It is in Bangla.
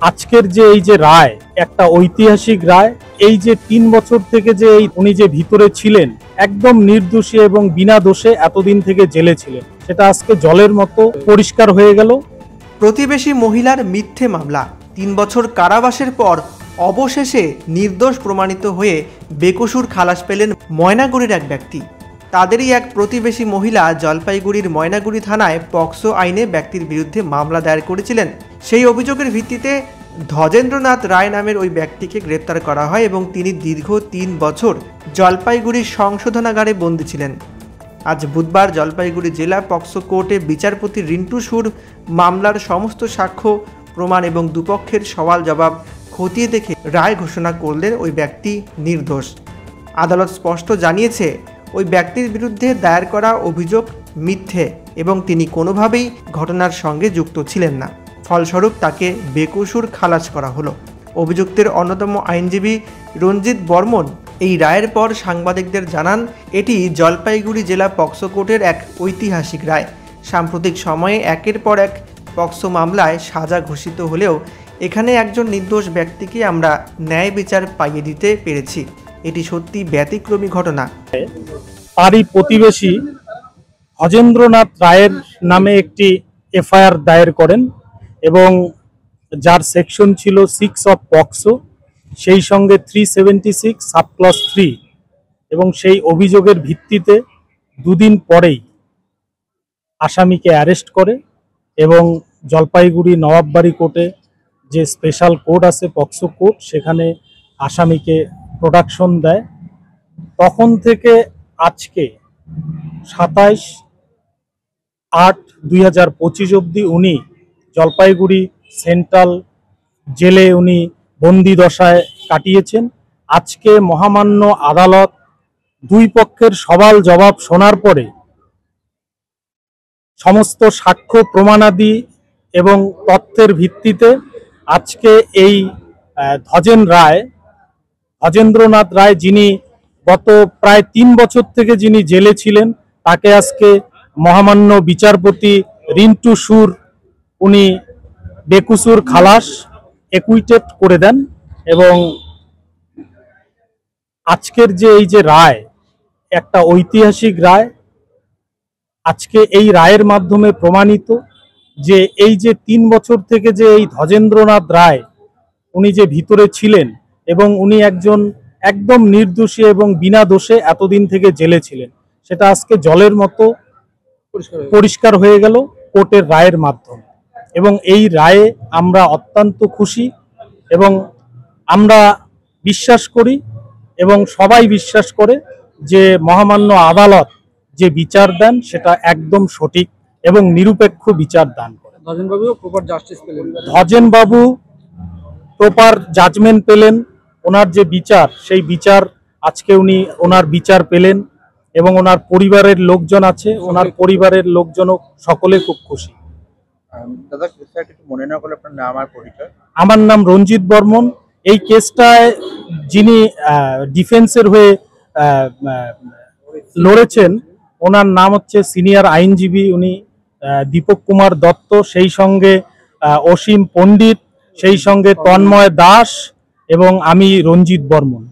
আজকের যে এই যে রায়, একটা ঐতিহাসিক রায়। এই যে ৩ বছর থেকে যে উনি যে ভিতরে ছিলেন, একদম নির্দোষী এবং বিনা দোষে এতদিন থেকে জেলে ছিলেন, সেটা আজকে জলের মতো পরিষ্কার হয়ে গেল। প্রতিবেশী মহিলার মিথ্যে মামলা, ৩ বছর কারাবাসের পর অবশেষে নির্দোষ প্রমাণিত হয়ে বেকসুর খালাস পেলেন ময়নাগুড়ির এক ব্যক্তি। তাদেরই এক প্রতিবেশী মহিলা জলপাইগুড়ির ময়নাগুড়ি থানায় পক্সো আইনে ব্যক্তির বিরুদ্ধে মামলা দায়ের করেছিলেন। সেই অভিযোগের ভিত্তিতে ধ্বজেন্দ্রনাথ রায় নামের ওই ব্যক্তিকে গ্রেপ্তার করা হয় এবং তিনি দীর্ঘ ৩ বছর জলপাইগুড়ির সংশোধনাগারে বন্দী ছিলেন। আজ বুধবার জলপাইগুড়ি জেলা পক্সো কোর্টে বিচারপতি রিন্টু সুর মামলার সমস্ত সাক্ষ্য প্রমাণ এবং দুপক্ষের সওয়াল জবাব খতিয়ে দেখে রায় ঘোষণা করলেন ওই ব্যক্তি নির্দোষ। আদালত স্পষ্ট জানিয়েছে ওই ব্যক্তির বিরুদ্ধে দায়ের করা অভিযোগ মিথ্যে এবং তিনি কোনোভাবেই ঘটনার সঙ্গে যুক্ত ছিলেন না। ফলস্বরূপ তাকে বেকসুর খালাস করা হলো। অভিযুক্তের অন্যতম আইনজীবী রঞ্জিত বর্মন এই রায়ের পর সাংবাদিকদের জানান, এটি জলপাইগুড়ি জেলা পক্সো কোর্টের এক ঐতিহাসিক রায়। সাম্প্রতিক সময়ে একের পর এক পক্সো মামলায় সাজা ঘোষিত হলেও এখানে একজন নির্দোষ ব্যক্তিকে আমরা ন্যায় বিচার পাইয়ে দিতে পেরেছি। এটি সত্যি ব্যতিক্রমী ঘটনা। তারই প্রতিবেশী ধ্বজেন্দ্রনাথ রায়ের নামে একটি এফআইআর দায়ের করেন এবং যার সেকশন ছিল 6 অফ পক্সো, সেই সঙ্গে 376 সাবক্লজ 3, এবং সেই অভিযোগের ভিত্তিতে দুদিন পরেই আসামিকে অ্যারেস্ট করে এবং জলপাইগুড়ি নবাববাড়ি কোর্টে যে স্পেশাল কোর্ট আছে পক্সো কোর্ট, সেখানে আসামিকে প্রোডাকশন দেয়। তখন থেকে আজকে 27/8/2025 অবধি উনি জলপাইগুড়ি সেন্ট্রাল জেলে উনি বন্দি দশায় কাটিয়েছেন। আজকে মহামান্য আদালত দুই পক্ষের সওয়াল জবাব শোনার পরে সমস্ত সাক্ষ্য প্রমাণাদি এবং তথ্যের ভিত্তিতে আজকে এই ধ্বজেন্দ্রনাথ রায়, যিনি গত প্রায় ৩ বছর থেকে যিনি জেলে ছিলেন, তাকে আজকে মহামান্য বিচারপতি রিন্টু সুর উনি বেকসুর খালাস একুইটেড করে দেন। এবং আজকের যে এই যে রায়, একটা ঐতিহাসিক রায়। আজকে এই রায়ের মাধ্যমে প্রমাণিত যে এই যে ৩ বছর থেকে যে এই ধ্বজেন্দ্রনাথ রায় উনি যে ভিতরে ছিলেন এবং উনি একজন একদম নির্দোষী এবং বিনা দোষে এতদিন থেকে জেলে ছিলেন, সেটা আজকে জলের মতো পরিষ্কার হয়ে গেল কোর্টের রায়ের মাধ্যমে। এবং এই রায়ে আমরা অত্যন্ত খুশি এবং আমরা বিশ্বাস করি এবং সবাই বিশ্বাস করে যে মহামান্য আদালত যে বিচার দেন সেটা একদম সঠিক এবং নিরপেক্ষ বিচার দান করে। ধ্বজেনবাবু প্রপার জাজমেন্ট পেলেন। ওনার যে বিচার, সেই বিচার আজকে উনি ওনার বিচার পেলেন এবং ওনার পরিবারের লোকজন আছে, ওনার পরিবারের লোকজনও সকলে খুব খুশি। আমার নাম রঞ্জিত বর্মন। এই কেসটায় যিনি ডিফেন্সের হয়ে লড়েছেন, ওনার নাম হচ্ছে সিনিয়র আইনজীবী উনি দীপক কুমার দত্ত, সেই সঙ্গে অসীম পণ্ডিত, সেই সঙ্গে তন্ময় দাস এবং আমি রঞ্জিত বর্মন।